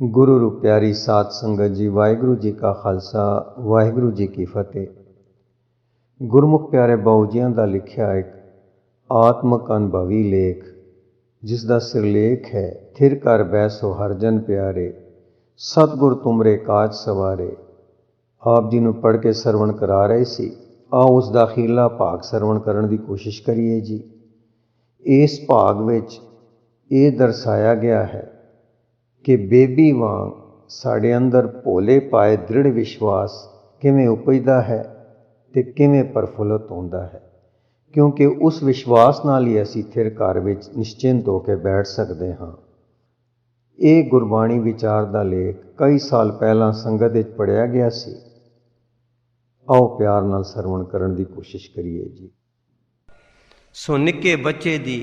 गुरु रू प्यारी सात संगत जी, वाहिगुरु जी का खालसा वाहिगुरु जी की फतेह। गुरमुख प्यारे बाऊजियां का लिखिया एक आत्मक अनुभवी लेख, जिसका सिरलेख है थिर कर बैसो हरजन प्यारे, सतगुर तुमरे काज सवारे। आप जी नूं पढ़ के सरवण करा रहे सी। आओ उस दा अखीरला भाग सरवण करन दी कोशिश करिए जी। इस भाग विच ये दर्शाया गया है कि बेबी वांग साढ़े अंदर भोले पाए दृढ़ विश्वास किवें उपजदा है ते किवें प्रफुल्लित होंदा है, क्योंकि उस विश्वास नाल ही असीं थिर घर विच निश्चिंत होकर बैठ सकते हाँ। ये गुरबाणी विचार दा लेख कई साल पहला संगत विच पढ़िया गया सी। आओ प्यार नाल सरवण करन दी कोशिश करिए जी। सो निक्के बच्चे दी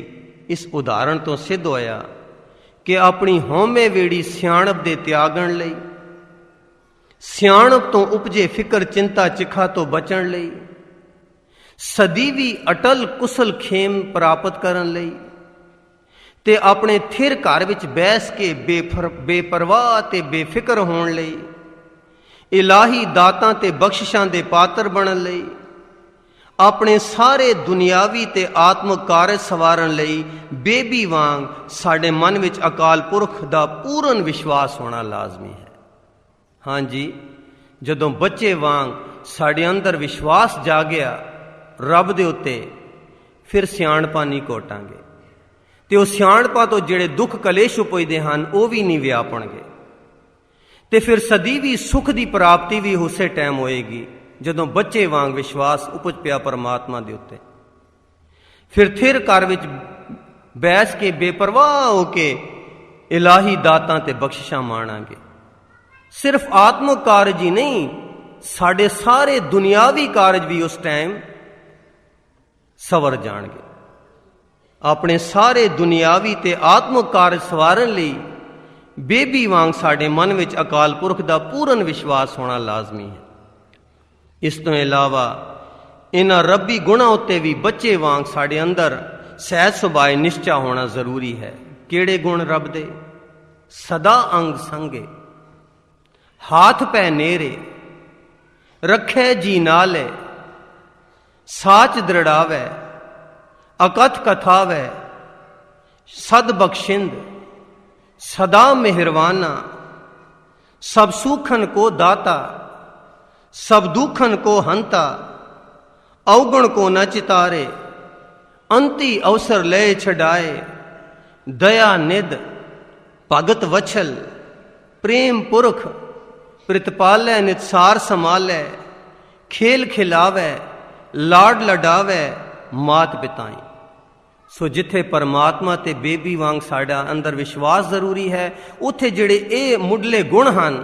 इस उदाहरण तो सिद्ध होया कि अपनी होमे वेड़ी सियाणप दे त्यागण लई, सियाणप तो उपजे फिकर चिंता चिखा तो बचण लई, सदीवी अटल कुशल खेम प्राप्त करन लई ते अपने थिर घर विच बैस के बेपरवाह ते बेफिक्र होण लई, इलाही दातां ते बख्शिशां दे पात्र बनन लई, अपने सारे दुनियावी ते आत्मक कार्य सवारन लई बेबी वांग साडे मन विच अकाल पुरख दा पूर्ण विश्वास होना लाजमी है। हाँ जी, जदों बच्चे वांग साडे अंदर विश्वास जागया रब दे उत्ते, फिर सियाणपा नहीं घोटांगे ते उह सियाणपा तो जिहड़े दुख कलेश उपजदे हन ओह भी नहीं व्यापणगे ते फिर सदीवी सुख दी प्राप्ति भी उसे टाइम होएगी जदों बच्चे वांग विश्वास उपज पिया परमात्मा दे उत्ते। फिर थिर घर विच बैस के बेपरवाह होके इलाही दातां ते बख्शिशां माणांगे। सिर्फ आत्मक कारज ही नहीं, साडे सारे दुनियावी कारज भी उस टाइम सवर जाणगे। अपने सारे दुनियावी ते आत्मक कारज सवारन लई बेबी वांग साडे मन विच अकाल पुरख दा पूर्ण विश्वास होना लाजमी है। इस तो इलावा इन्हां रब्बी गुणां उत्ते भी बच्चे वांग साडे अंदर सहज सुभाए निश्चा होना जरूरी है। केड़े गुण रब दे? सदा अंग संगे, हाथ पै नेरे, रखे जी नाले, साच दृढ़ावे, अकथ कथावे, सद बख्शिंद, सदा मेहरवाना, सब सूखन को दाता, सब दुखन को हंता, अवगुण को न चितारे, अंति अवसर ले छड़ाए, दया निध, भगत वछल, प्रेम पुरख, प्रतिपालै निसार संभालै, खेल खिलावे, लाड लडावे, मात पिताई। सो जिथे परमात्मा ते बेबी वांग साडा अंदर विश्वास जरूरी है, उथे जिहड़े ये मुढ़ले गुण हन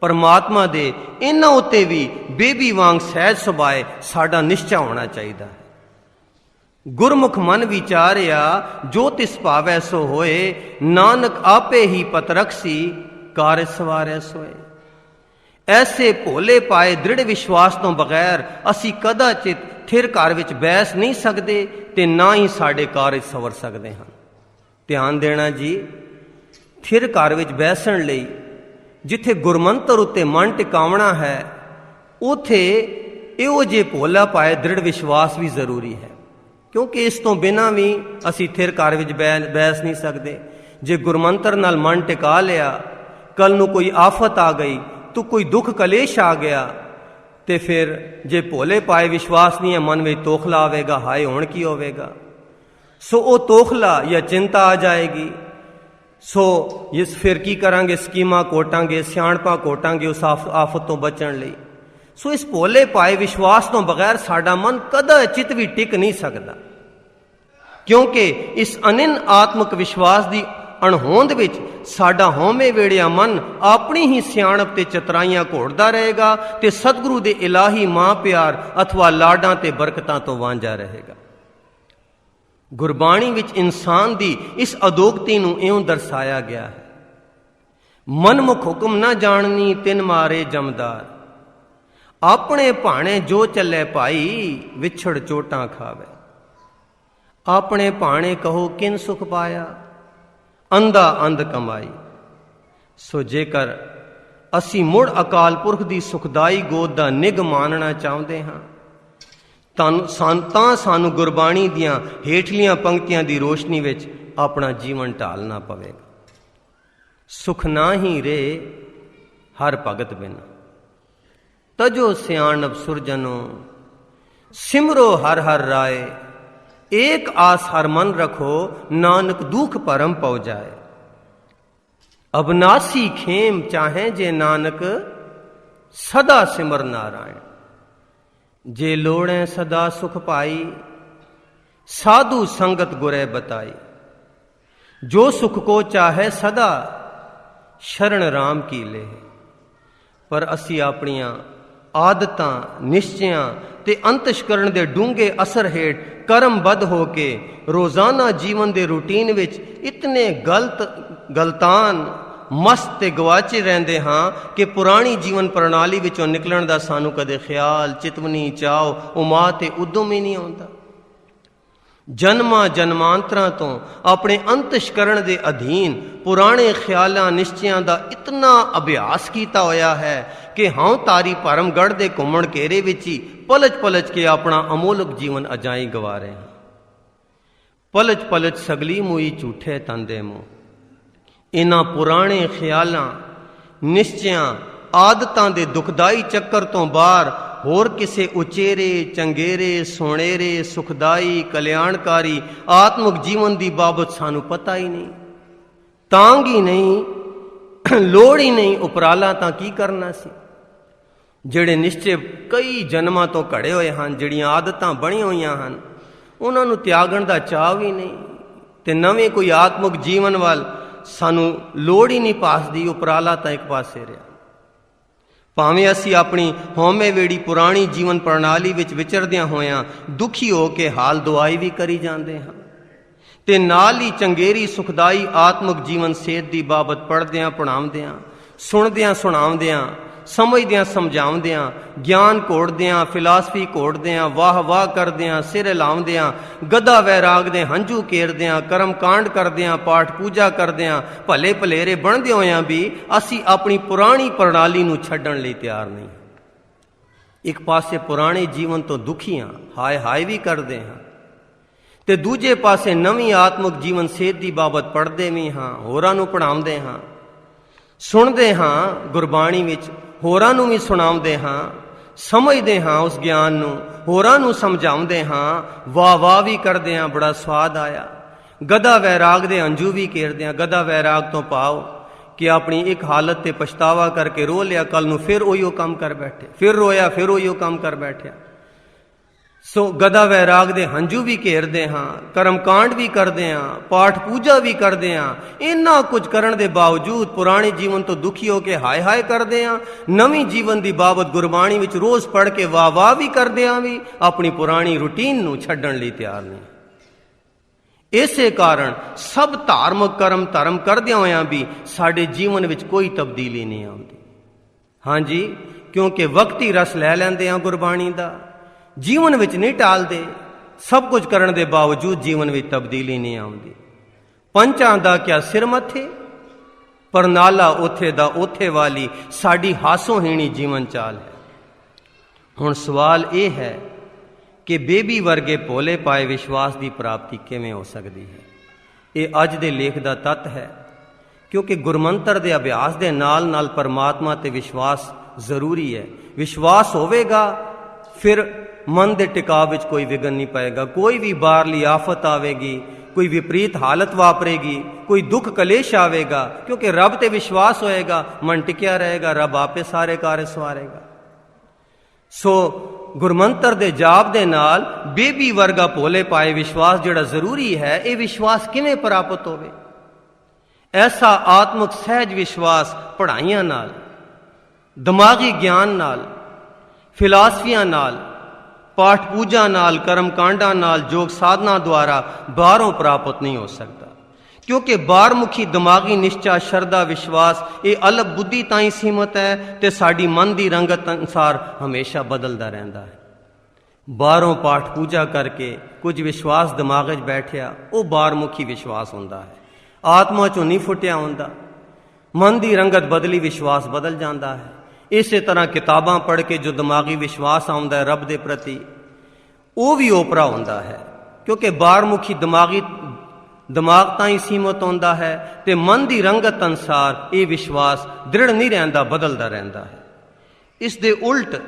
परमात्मा दे, इन्हां उत्ते भी बेबी वांग सहज सुभाए साडा निश्चा होना चाहिए। गुरमुख मन विचारिया जो तिस भावै सो होए, नानक आपे ही पत रखसी कार्य सवारै सोए। ऐसे भोले पाए दृढ़ विश्वास तो बगैर असी कदाचित थिर घर विच बैस नहीं सकते ते ना ही साडे कार्य सवर सकते हैं। ध्यान देना जी, थिर घर विच बैसण लई जिथे गुरमंतर उत्ते मन टिकावना है, उथे इहो जे भोला पाए दृढ़ विश्वास भी जरूरी है, क्योंकि इस तो बिना भी असी थिर घर विच बैस नहीं सकते। जे गुरमंतर नाल मन टिका लिया, कल नूं कोई आफत आ गई तो कोई दुख कलेश आ गया ते फिर जे भोले पाए विश्वास नहीं है, मन में तोखला आवेगा, हाय हुण की होवेगा। सो वो तोखला या चिंता आ जाएगी। सो इस फिर की करांगे, स्कीमां कोटांगे, सियाणपा कोटांगे उस आफत तो बचण लई। सो इस भोले पाए विश्वास तो बगैर साडा मन कदाचित भी टिक नहीं सकता, क्योंकि इस अनिन आत्मक विश्वास की अणहोंद विच साडा होमे वेड़िया मन अपनी ही सियाणप ते चतराइयां घोड़दा रहेगा ते सतगुरु दे इलाही मां प्यार अथवा लाडां ते बरकतां तो वांझा रहेगा। गुरबाणी विच इंसान दी इस अदोगती नूं इउं दर्शाया गया है, मनमुख हुक्म न जाननी तिन मारे जमदार, अपने भाणे जो चले भाई विछड़ चोटां खावे। अपने भाणे कहो किन सुख पाया, अंधा अंध कमाई, ਸੋ ਜੇਕਰ ਅਸੀਂ ਮੁੜ ਅਕਾਲ ਪੁਰਖ ਦੀ ਸੁਖਦਾਈ ਗੋਦ ਦਾ ਨਿੱਘ ਮਾਣਨਾ ਚਾਹੁੰਦੇ ਹਾਂ ਤਾਂ ਸਾਨੂੰ ਗੁਰਬਾਣੀ ਦੀਆਂ ਹੇਠਲੀਆਂ ਪੰਕਤੀਆਂ ਦੀ ਰੋਸ਼ਨੀ ਵਿੱਚ ਆਪਣਾ ਜੀਵਨ ਢਾਲਣਾ ਪਵੇਗਾ। ਸੁਖ ਨਾ ਹੀ ਰੇ ਹਰ ਭਗਤ ਬਿਨ, ਤਜੋ ਸਿਆਣਪ ਸੁਰਜਨੋ, ਸਿਮਰੋ ਹਰ ਹਰ ਰਾਏ, ਏਕ ਆਸ ਹਰ ਮਨ ਰਖੋ, ਨਾਨਕ ਦੁਖ ਭਰਮ ਪਉ ਜਾਏ। ਅਬਨਾਸੀ ਖੇਮ ਚਾਹੇ ਜੇ ਨਾਨਕ, ਸਦਾ ਸਿਮਰ ਨਾਰਾਇਣ। ਜੇ ਲੋੜੈ ਸਦਾ ਸੁਖ ਪਾਈ, ਸਾਧੂ ਸੰਗਤ ਗੁਰੇ ਬਤਾਈ। ਜੋ ਸੁਖ ਕੋ ਚਾਹੇ ਸਦਾ, ਸ਼ਰਨ ਰਾਮ ਕੀ ਲੇਹ। ਪਰ ਅਸੀਂ ਆਪਣੀਆਂ ਆਦਤਾਂ, ਨਿਸ਼ਚਿਆਂ ਤੇ ਅੰਤਸ਼ਕਰਨ ਦੇ ਡੂੰਘੇ ਅਸਰ ਹੇਠ ਕਰਮਬੱਧ ਹੋ ਕੇ ਰੋਜ਼ਾਨਾ ਜੀਵਨ ਦੇ ਰੂਟੀਨ ਵਿੱਚ ਇਤਨੇ ਗਲਤਾਨ ਮਸਤ ਤੇ ਗਵਾਚੇ ਰਹਿੰਦੇ ਹਾਂ ਕਿ ਪੁਰਾਣੀ ਜੀਵਨ ਪ੍ਰਣਾਲੀ ਵਿੱਚੋਂ ਨਿਕਲਣ ਦਾ ਸਾਨੂੰ ਕਦੇ ਖਿਆਲ, ਚਿਤਵਨੀ, ਚਾਓ, ਉਮਾ ਤੇ ਉਦਮ ਹੀ ਨਹੀਂ ਆਉਂਦਾ। ਜਨਮਾਂ ਜਨਮਾਂਤਰਾਂ ਤੋਂ ਆਪਣੇ ਅੰਤਸ਼ਕਰਨ ਦੇ ਅਧੀਨ ਪੁਰਾਣੇ ਖਿਆਲਾਂ, ਨਿਸ਼ਚਿਆਂ ਦਾ ਇਤਨਾ ਅਭਿਆਸ ਕੀਤਾ ਹੋਇਆ ਹੈ ਕਿ ਹਾਂ ਤਾਰੀ ਭਰਮਗੜ੍ਹ ਦੇ ਘੁੰਮਣ ਘੇਰੇ ਵਿੱਚ ਹੀ ਪਲਚ ਕੇ ਆਪਣਾ ਅਮੋਲਕ ਜੀਵਨ ਅਜਾਈ ਗਵਾ ਰਹੇ ਹਾਂ। ਪਲਚ ਸਗਲੀ ਮੂਈ ਝੂਠੇ ਤੰਦੇ ਮੂੰਹ। ਇਹਨਾਂ ਪੁਰਾਣੇ ਖਿਆਲਾਂ, ਨਿਸ਼ਚਿਆਂ, ਆਦਤਾਂ ਦੇ ਦੁਖਦਾਈ ਚੱਕਰ ਤੋਂ ਬਾਹਰ ਹੋਰ ਕਿਸੇ ਉਚੇਰੇ, ਚੰਗੇਰੇ, ਸੋਹਣੇਰੇ, ਸੁਖਦਾਈ, ਕਲਿਆਣਕਾਰੀ ਆਤਮਿਕ ਜੀਵਨ ਦੀ ਬਾਬਤ ਸਾਨੂੰ ਪਤਾ ਹੀ ਨਹੀਂ, ਤਾਂਗ ਹੀ ਨਹੀਂ, ਲੋੜ ਹੀ ਨਹੀਂ। ਉਪਰਾਲਾ ਤਾਂ ਕੀ ਕਰਨਾ ਸੀ? ਜਿਹੜੇ ਨਿਸ਼ਚੇ ਕਈ ਜਨਮਾਂ ਤੋਂ ਘੜੇ ਹੋਏ ਹਨ, ਜਿਹੜੀਆਂ ਆਦਤਾਂ ਬਣੀਆਂ ਹੋਈਆਂ ਹਨ, ਉਹਨਾਂ ਨੂੰ ਤਿਆਗਣ ਦਾ ਚਾਅ ਵੀ ਨਹੀਂ, ਤੇ ਨਵੇਂ ਕੋਈ ਆਤਮਿਕ ਜੀਵਨ ਵੱਲ ਸਾਨੂੰ ਲੋੜ ਹੀ ਨਹੀਂ ਪਾਸਦੀ। ਉਪਰਾਲਾ ਤਾਂ ਇੱਕ ਪਾਸੇ ਰਿਹਾ। ਭਾਵੇਂ ਅਸੀਂ ਆਪਣੀ ਹਉਮੈ ਵੇੜੀ ਪੁਰਾਣੀ ਜੀਵਨ ਪ੍ਰਣਾਲੀ ਵਿੱਚ ਵਿਚਰਦਿਆਂ ਹੋਇਆਂ ਦੁਖੀ ਹੋ ਕੇ ਹਾਲ ਦੁਆਈ ਵੀ ਕਰੀ ਜਾਂਦੇ ਹਾਂ, ਤੇ ਨਾਲ ਹੀ ਚੰਗੇਰੀ ਸੁਖਦਾਈ ਆਤਮਿਕ ਜੀਵਨ ਸੇਧ ਦੀ ਬਾਬਤ ਪੜ੍ਹਦਿਆਂ, ਪੜ੍ਹਾਉਂਦਿਆਂ, ਸੁਣਦਿਆਂ, ਸੁਣਾਉਂਦਿਆਂ, ਸਮਝਦਿਆਂ, ਸਮਝਾਉਂਦਿਆਂ, ਗਿਆਨ ਘੋੜਦਿਆਂ, ਫਿਲਾਸਫੀ ਘੋੜਦਿਆਂ, ਵਾਹ ਕਰਦਿਆਂ, ਸਿਰ ਹਿਲਾਉਂਦਿਆਂ, ਗਦਾ ਵੈਰਾਗ ਦੇ ਹੰਝੂ ਕੇਰਦਿਆਂ, ਕਰਮ ਕਾਂਡ ਕਰਦਿਆਂ, ਪਾਠ ਪੂਜਾ ਕਰਦਿਆਂ, ਭਲੇ ਭਲੇਰੇ ਬਣਦੇ ਹੋਇਆਂ ਵੀ ਅਸੀਂ ਆਪਣੀ ਪੁਰਾਣੀ ਪ੍ਰਣਾਲੀ ਨੂੰ ਛੱਡਣ ਲਈ ਤਿਆਰ ਨਹੀਂ। ਇੱਕ ਪਾਸੇ ਪੁਰਾਣੇ ਜੀਵਨ ਤੋਂ ਦੁਖੀ ਹਾਂ, ਹਾਏ ਵੀ ਕਰਦੇ ਹਾਂ, ਤੇ ਦੂਜੇ ਪਾਸੇ ਨਵੀਂ ਆਤਮਿਕ ਜੀਵਨ ਸੇਧ ਦੀ ਬਾਬਤ ਪੜ੍ਹਦੇ ਵੀ ਹਾਂ, ਹੋਰਾਂ ਨੂੰ ਪੜ੍ਹਾਉਂਦੇ ਹਾਂ, ਸੁਣਦੇ ਹਾਂ ਗੁਰਬਾਣੀ ਵਿੱਚ, ਹੋਰਾਂ ਨੂੰ ਵੀ ਸੁਣਾਉਂਦੇ ਹਾਂ, ਸਮਝਦੇ ਹਾਂ ਉਸ ਗਿਆਨ ਨੂੰ, ਹੋਰਾਂ ਨੂੰ ਸਮਝਾਉਂਦੇ ਹਾਂ, ਵਾਹ ਵੀ ਕਰਦੇ ਹਾਂ, ਬੜਾ ਸਵਾਦ ਆਇਆ। ਗਦਾ ਵੈਰਾਗ ਦੇ ਅੰਜੂ ਵੀ ਕੇਰਦੇ ਹਾਂ। ਗਦਾ ਵੈਰਾਗ ਤੋਂ ਭਾਵ ਕਿ ਆਪਣੀ ਇੱਕ ਹਾਲਤ ਤੇ ਪਛਤਾਵਾ ਕਰਕੇ ਰੋ ਲਿਆ, ਕੱਲ ਨੂੰ ਫਿਰ ਉਹੀਓ ਕੰਮ ਕਰ ਬੈਠੇ, ਫਿਰ ਰੋਇਆ, ਫਿਰ ਉਹੀਓ ਕੰਮ ਕਰ ਬੈਠਿਆ। ਸੋ ਗਦਾ ਵੈਰਾਗ ਦੇ ਹੰਝੂ ਵੀ ਘੇਰਦੇ ਹਾਂ, ਕਰਮਕਾਂਡ ਵੀ ਕਰਦੇ ਹਾਂ, ਪਾਠ ਪੂਜਾ ਵੀ ਕਰਦੇ ਹਾਂ। ਇੰਨਾ ਕੁਝ ਕਰਨ ਦੇ ਬਾਵਜੂਦ ਪੁਰਾਣੇ ਜੀਵਨ ਤੋਂ ਦੁਖੀ ਹੋ ਕੇ ਹਾਏ ਕਰਦੇ ਹਾਂ। ਨਵੀਂ ਜੀਵਨ ਦੀ ਬਾਬਤ ਗੁਰਬਾਣੀ ਵਿੱਚ ਰੋਜ਼ ਪੜ੍ਹ ਕੇ ਵਾਹ ਵੀ ਕਰਦੇ ਹਾਂ, ਵੀ ਆਪਣੀ ਪੁਰਾਣੀ ਰੂਟੀਨ ਨੂੰ ਛੱਡਣ ਲਈ ਤਿਆਰ ਨਹੀਂ। ਇਸੇ ਕਾਰਨ ਸਭ ਧਾਰਮਿਕ ਧਰਮ ਕਰਦਿਆਂ ਹੋਇਆਂ ਵੀ ਸਾਡੇ ਜੀਵਨ ਵਿੱਚ ਕੋਈ ਤਬਦੀਲੀ ਨਹੀਂ ਆਉਂਦੀ। ਹਾਂਜੀ, ਕਿਉਂਕਿ ਵਕਤੀ ਰਸ ਲੈ ਲੈਂਦੇ ਹਾਂ ਗੁਰਬਾਣੀ ਦਾ, ਜੀਵਨ ਵਿੱਚ ਨਹੀਂ ਢਾਲਦੇ। ਸਭ ਕੁਝ ਕਰਨ ਦੇ ਬਾਵਜੂਦ ਜੀਵਨ ਵਿੱਚ ਤਬਦੀਲੀ ਨਹੀਂ ਆਉਂਦੀ। ਪੰਚਾਂ ਦਾ ਕਿਆ ਸਿਰ ਮੱਥੇ, ਪਰ ਨਾਲਾ ਉੱਥੇ ਦਾ ਉੱਥੇ ਵਾਲੀ ਸਾਡੀ ਹਾਸੋਹੀਣੀ ਜੀਵਨ ਚਾਲ ਹੈ। ਹੁਣ ਸਵਾਲ ਇਹ ਹੈ ਕਿ ਬੇਬੀ ਵਰਗੇ ਭੋਲੇ ਪਾਏ ਵਿਸ਼ਵਾਸ ਦੀ ਪ੍ਰਾਪਤੀ ਕਿਵੇਂ ਹੋ ਸਕਦੀ ਹੈ? ਇਹ ਅੱਜ ਦੇ ਲੇਖ ਦਾ ਤੱਤ ਹੈ, ਕਿਉਂਕਿ ਗੁਰਮੰਤਰ ਦੇ ਅਭਿਆਸ ਦੇ ਨਾਲ ਪਰਮਾਤਮਾ ਤੇ ਵਿਸ਼ਵਾਸ ਜ਼ਰੂਰੀ ਹੈ। ਵਿਸ਼ਵਾਸ ਹੋਵੇਗਾ ਫਿਰ ਮਨ ਦੇ ਟਿਕਾਅ ਵਿੱਚ ਕੋਈ ਵਿਘਨ ਨਹੀਂ ਪਏਗਾ। ਕੋਈ ਵੀ ਬਾਹਰਲੀ ਆਫਤ ਆਵੇਗੀ, ਕੋਈ ਵਿਪਰੀਤ ਹਾਲਤ ਵਾਪਰੇਗੀ, ਕੋਈ ਦੁੱਖ ਕਲੇਸ਼ ਆਵੇਗਾ, ਕਿਉਂਕਿ ਰੱਬ ਤੇ ਵਿਸ਼ਵਾਸ ਹੋਏਗਾ, ਮਨ ਟਿਕਿਆ ਰਹੇਗਾ, ਰੱਬ ਆਪੇ ਸਾਰੇ ਕਾਰਜ ਸਵਾਰੇਗਾ। ਸੋ ਗੁਰਮੰਤਰ ਦੇ ਜਾਪ ਦੇ ਨਾਲ ਬੇਬੀ ਵਰਗਾ ਭੋਲੇ ਪਾਏ ਵਿਸ਼ਵਾਸ ਜਿਹੜਾ ਜ਼ਰੂਰੀ ਹੈ, ਇਹ ਵਿਸ਼ਵਾਸ ਕਿਵੇਂ ਪ੍ਰਾਪਤ ਹੋਵੇ? ਐਸਾ ਆਤਮਿਕ ਸਹਿਜ ਵਿਸ਼ਵਾਸ ਪੜ੍ਹਾਈਆਂ ਨਾਲ, ਦਿਮਾਗੀ ਗਿਆਨ ਨਾਲ, ਫਿਲਾਸਫੀਆਂ ਨਾਲ, ਪਾਠ ਪੂਜਾ ਨਾਲ, ਕਰਮ ਕਾਂਡਾਂ ਨਾਲ, ਯੋਗ ਸਾਧਨਾ ਦੁਆਰਾ ਬਾਹਰੋਂ ਪ੍ਰਾਪਤ ਨਹੀਂ ਹੋ ਸਕਦਾ। ਕਿਉਂਕਿ ਬਾਹਰਮੁਖੀ ਦਿਮਾਗੀ ਨਿਸ਼ਚਾ, ਸ਼ਰਧਾ, ਵਿਸ਼ਵਾਸ ਇਹ ਅਲਪ ਬੁੱਧੀ ਤਾਂ ਹੀ ਸੀਮਤ ਹੈ ਤੇ ਸਾਡੀ ਮਨ ਦੀ ਰੰਗਤ ਅਨੁਸਾਰ ਹਮੇਸ਼ਾ ਬਦਲਦਾ ਰਹਿੰਦਾ ਹੈ। ਬਾਹਰੋਂ ਪਾਠ ਪੂਜਾ ਕਰਕੇ ਕੁਝ ਵਿਸ਼ਵਾਸ ਦਿਮਾਗ 'ਚ ਬੈਠਿਆ, ਉਹ ਬਾਹਰਮੁਖੀ ਵਿਸ਼ਵਾਸ ਹੁੰਦਾ ਹੈ, ਆਤਮਾ 'ਚੋਂ ਨਹੀਂ ਫੁੱਟਿਆ ਹੁੰਦਾ। ਮਨ ਦੀ ਰੰਗਤ ਬਦਲੀ, ਵਿਸ਼ਵਾਸ ਬਦਲ ਜਾਂਦਾ ਹੈ। ਇਸੇ ਤਰ੍ਹਾਂ ਕਿਤਾਬਾਂ ਪੜ੍ਹ ਕੇ ਜੋ ਦਿਮਾਗੀ ਵਿਸ਼ਵਾਸ ਆਉਂਦਾ ਹੈ ਰੱਬ ਦੇ ਪ੍ਰਤੀ, ਉਹ ਵੀ ਓਪਰਾ ਹੁੰਦਾ ਹੈ, ਕਿਉਂਕਿ ਬਾਹਰਮੁਖੀ ਦਿਮਾਗ ਤਾਂ ਹੀ ਸੀਮਤ ਹੁੰਦਾ ਹੈ ਤੇ ਮਨ ਦੀ ਰੰਗਤ ਅਨੁਸਾਰ ਇਹ ਵਿਸ਼ਵਾਸ ਦ੍ਰਿੜ ਨਹੀਂ ਰਹਿੰਦਾ, ਬਦਲਦਾ ਰਹਿੰਦਾ ਹੈ। ਇਸ ਦੇ ਉਲਟ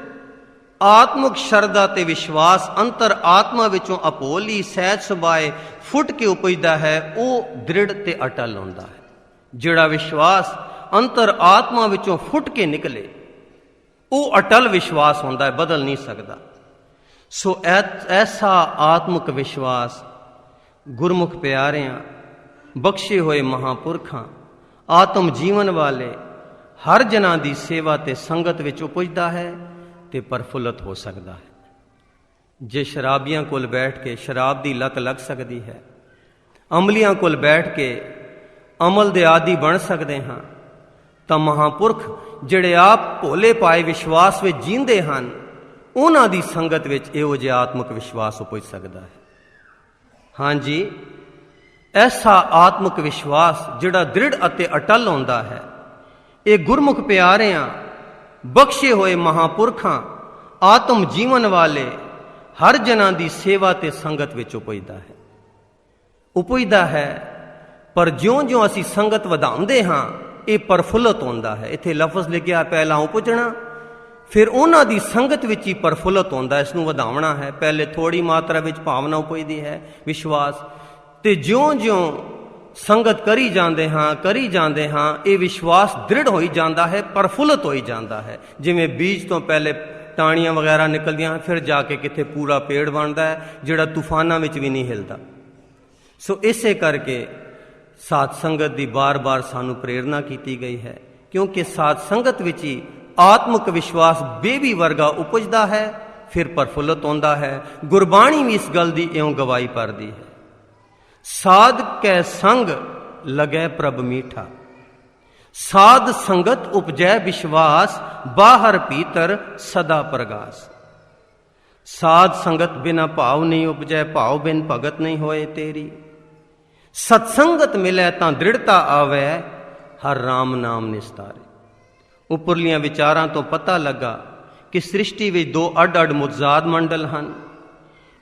ਆਤਮਿਕ ਸ਼ਰਧਾ ਤੇ ਵਿਸ਼ਵਾਸ ਅੰਤਰ ਆਤਮਾ ਵਿੱਚੋਂ ਅਪੋਲੀ ਸਹਿਜ ਸੁਭਾਏ ਫੁੱਟ ਕੇ ਉਪਜਦਾ ਹੈ, ਉਹ ਦ੍ਰਿੜ ਤੇ ਅਟਲ ਹੁੰਦਾ ਹੈ। ਜਿਹੜਾ ਵਿਸ਼ਵਾਸ ਅੰਤਰ ਆਤਮਾ ਵਿੱਚੋਂ ਫੁੱਟ ਕੇ ਨਿਕਲੇ ਉਹ ਅਟਲ ਵਿਸ਼ਵਾਸ ਹੁੰਦਾ ਹੈ, ਬਦਲ ਨਹੀਂ ਸਕਦਾ। ਸੋ ਐਸਾ ਆਤਮਿਕ ਵਿਸ਼ਵਾਸ ਗੁਰਮੁਖ ਪਿਆਰਿਆਂ, ਬਖਸ਼ੇ ਹੋਏ ਮਹਾਂਪੁਰਖਾਂ, ਆਤਮ ਜੀਵਨ ਵਾਲੇ ਹਰ ਜਨਾਂ ਦੀ ਸੇਵਾ ਤੇ ਸੰਗਤ ਵਿੱਚ ਉਪਜਦਾ ਹੈ ਤੇ ਪ੍ਰਫੁੱਲਤ ਹੋ ਸਕਦਾ ਹੈ। ਜੇ ਸ਼ਰਾਬੀਆਂ ਕੋਲ ਬੈਠ ਕੇ ਸ਼ਰਾਬ ਦੀ ਲਤ ਲੱਗ ਸਕਦੀ ਹੈ, ਅਮਲੀਆਂ ਕੋਲ ਬੈਠ ਕੇ ਅਮਲ ਦੇ ਆਦੀ ਬਣ ਸਕਦੇ ਹਾਂ, ਤਾਂ ਮਹਾਂਪੁਰਖ ਜਿਹੜੇ ਆਪ ਭੋਲੇ ਪਾਏ ਵਿਸ਼ਵਾਸ ਵਿੱਚ ਜੀਂਦੇ ਹਨ, ਉਹਨਾਂ ਦੀ ਸੰਗਤ ਵਿੱਚ ਇਹੋ ਜਿਹਾ ਆਤਮਿਕ ਵਿਸ਼ਵਾਸ ਉਪਜ ਸਕਦਾ ਹੈ। ਹਾਂਜੀ, ਐਸਾ ਆਤਮਿਕ ਵਿਸ਼ਵਾਸ ਜਿਹੜਾ ਦ੍ਰਿੜ ਅਤੇ ਅਟਲ ਹੁੰਦਾ ਹੈ, ਇਹ ਗੁਰਮੁਖ ਪਿਆਰਿਆਂ, ਬਖਸ਼ੇ ਹੋਏ ਮਹਾਂਪੁਰਖਾਂ, ਆਤਮ ਜੀਵਨ ਵਾਲੇ ਹਰ ਜਨਾਂ ਦੀ ਸੇਵਾ ਤੇ ਸੰਗਤ ਵਿੱਚ ਉਪਜਦਾ ਹੈ। ਪਰ ਜਿਉਂ-ਜਿਉਂ ਅਸੀਂ ਸੰਗਤ ਵਧਾਉਂਦੇ ਹਾਂ, ਇਹ ਪ੍ਰਫੁੱਲਤ ਹੁੰਦਾ ਹੈ। ਇੱਥੇ ਲਫ਼ਜ਼ ਲਿਖਿਆ ਪਹਿਲਾਂ ਉਪਜਣਾ, ਫਿਰ ਉਹਨਾਂ ਦੀ ਸੰਗਤ ਵਿੱਚ ਹੀ ਪ੍ਰਫੁੱਲਤ ਹੁੰਦਾ। ਇਸ ਨੂੰ ਵਧਾਉਣਾ ਹੈ। ਪਹਿਲੇ ਥੋੜੀ ਮਾਤਰਾ ਵਿੱਚ ਭਾਵਨਾ ਉਪਜਦੀ ਹੈ, ਵਿਸ਼ਵਾਸ, ਤੇ ਜਿਉਂ-ਜਿਉਂ ਸੰਗਤ ਕਰੀ ਜਾਂਦੇ ਹਾਂ ਇਹ ਵਿਸ਼ਵਾਸ ਦ੍ਰਿੜ ਹੋਈ ਜਾਂਦਾ ਹੈ, ਪ੍ਰਫੁੱਲਤ ਹੋਈ ਜਾਂਦਾ ਹੈ। ਜਿਵੇਂ ਬੀਜ ਤੋਂ ਪਹਿਲੇ ਟਾਹਣੀਆਂ ਵਗੈਰਾ ਨਿਕਲਦੀਆਂ, ਫਿਰ ਜਾ ਕੇ ਕਿਤੇ ਪੂਰਾ ਪੇੜ ਬਣਦਾ ਹੈ, ਜਿਹੜਾ ਤੂਫਾਨਾਂ ਵਿੱਚ ਵੀ ਨਹੀਂ ਹਿਲਦਾ। ਸੋ ਇਸੇ ਕਰਕੇ ਸਾਧ ਸੰਗਤ ਦੀ ਬਾਰ-ਬਾਰ ਸਾਨੂੰ ਪ੍ਰੇਰਨਾ ਕੀਤੀ ਗਈ ਹੈ, ਕਿਉਂਕਿ ਸਾਧ ਸੰਗਤ ਵਿੱਚ ਹੀ ਆਤਮਿਕ ਵਿਸ਼ਵਾਸ ਬੇਬੀ ਵਰਗਾ ਉਪਜਦਾ ਹੈ, ਫਿਰ ਪ੍ਰਫੁੱਲਤ ਹੁੰਦਾ ਹੈ। ਗੁਰਬਾਣੀ ਵੀ ਇਸ ਗੱਲ ਦੀ ਇਉਂ ਗਵਾਹੀ ਭਰਦੀ ਹੈ। ਸਾਧ ਕੈ ਸੰਗ ਲਗੈ ਪ੍ਰਭ ਮੀਠਾ, ਸਾਧ ਸੰਗਤ ਉਪਜੈ ਵਿਸ਼ਵਾਸ, ਬਾਹਰ ਭੀਤਰ ਸਦਾ ਪ੍ਰਗਾਸ। ਸਾਧ ਸੰਗਤ ਬਿਨਾ ਭਾਵ ਨਹੀਂ ਉਪਜੈ, ਭਾਵ ਬਿਨ ਭਗਤ ਨਹੀਂ ਹੋਏ ਤੇਰੀ। ਸਤਸੰਗਤ ਮਿਲੈ ਤਾਂ ਦ੍ਰਿੜਤਾ ਆਵੈ, ਹਰ ਰਾਮ ਨਾਮ ਨਿਸਤਾਰੇ। ਉੱਪਰਲੀਆਂ ਵਿਚਾਰਾਂ ਤੋਂ ਪਤਾ ਲੱਗਾ ਕਿ ਸ੍ਰਿਸ਼ਟੀ ਵਿੱਚ ਦੋ ਅੱਡ-ਅੱਡ ਮੁਤਜ਼ਾਦ ਮੰਡਲ ਹਨ।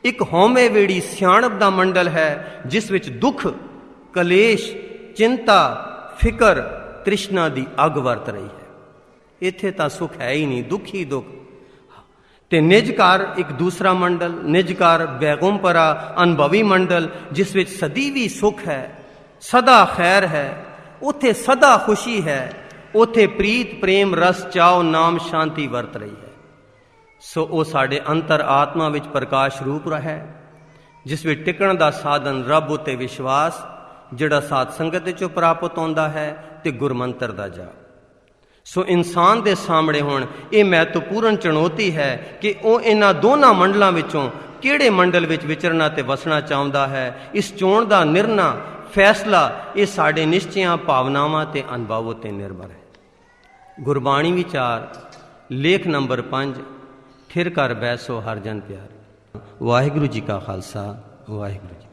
ਇੱਕ ਹਉਮੈ ਵੇੜੀ ਸਿਆਣਪ ਦਾ ਮੰਡਲ ਹੈ, ਜਿਸ ਵਿੱਚ ਦੁੱਖ, ਕਲੇਸ਼, ਚਿੰਤਾ, ਫਿਕਰ, ਤ੍ਰਿਸ਼ਨਾ ਦੀ ਅੱਗ ਵਰਤ ਰਹੀ ਹੈ। ਇੱਥੇ ਤਾਂ ਸੁੱਖ ਹੈ ਹੀ ਨਹੀਂ, ਦੁੱਖ ਹੀ ਦੁੱਖ। ਤੇ ਨਿਜਕਾਰ ਇੱਕ ਦੂਸਰਾ ਮੰਡਲ, ਨਿਜਕਾਰ ਬੈਗੁੰਪਰਾ ਅਨੁਭਵੀ ਮੰਡਲ, ਜਿਸ ਵਿੱਚ ਸਦੀ ਵੀ ਸੁੱਖ ਹੈ, ਸਦਾ ਖੈਰ ਹੈ, ਉੱਥੇ ਸਦਾ ਖੁਸ਼ੀ ਹੈ, ਉੱਥੇ ਪ੍ਰੀਤ, ਪ੍ਰੇਮ, ਰਸ, ਚਾਉ, ਨਾਮ, ਸ਼ਾਂਤੀ ਵਰਤ ਰਹੀ ਹੈ। ਸੋ ਉਹ ਸਾਡੇ ਅੰਤਰ ਆਤਮਾ ਵਿੱਚ ਪ੍ਰਕਾਸ਼ ਰੂਪ ਹੈ, ਜਿਸ ਵਿੱਚ ਟਿਕਣ ਦਾ ਸਾਧਨ ਰੱਬ ਉਤੇ ਵਿਸ਼ਵਾਸ, ਜਿਹੜਾ ਸਾਧ ਸੰਗਤ ਵਿੱਚੋਂ ਪ੍ਰਾਪਤ ਹੁੰਦਾ ਹੈ, ਤੇ ਗੁਰਮੰਤਰ ਦਾ ਜਾਪ। ਸੋ ਇਨਸਾਨ ਦੇ ਸਾਹਮਣੇ ਹੁਣ ਇਹ ਮਹੱਤਵਪੂਰਨ ਚੁਣੌਤੀ ਹੈ ਕਿ ਉਹ ਇਹਨਾਂ ਦੋਨਾਂ ਮੰਡਲਾਂ ਵਿੱਚੋਂ ਕਿਹੜੇ ਮੰਡਲ ਵਿੱਚ ਵਿਚਰਨਾ ਤੇ ਵਸਣਾ ਚਾਹੁੰਦਾ ਹੈ। ਇਸ ਚੋਣ ਦਾ ਨਿਰਣਾ, ਫੈਸਲਾ, ਇਹ ਸਾਡੇ ਨਿਸ਼ਚਿਆਂ, ਭਾਵਨਾਵਾਂ ਤੇ ਅਨੁਭਵ ਉੱਤੇ ਨਿਰਭਰ ਹੈ। ਗੁਰਬਾਣੀ ਵਿਚਾਰ ਲੇਖ ਨੰਬਰ 5, ਠਿਰ ਕਰ ਬੈਸੋ ਹਰ ਜਨ ਪਿਆਰੇ। ਵਾਹਿਗੁਰੂ ਜੀ ਕਾ ਖਾਲਸਾ, ਵਾਹਿਗੁਰੂ ਜੀ।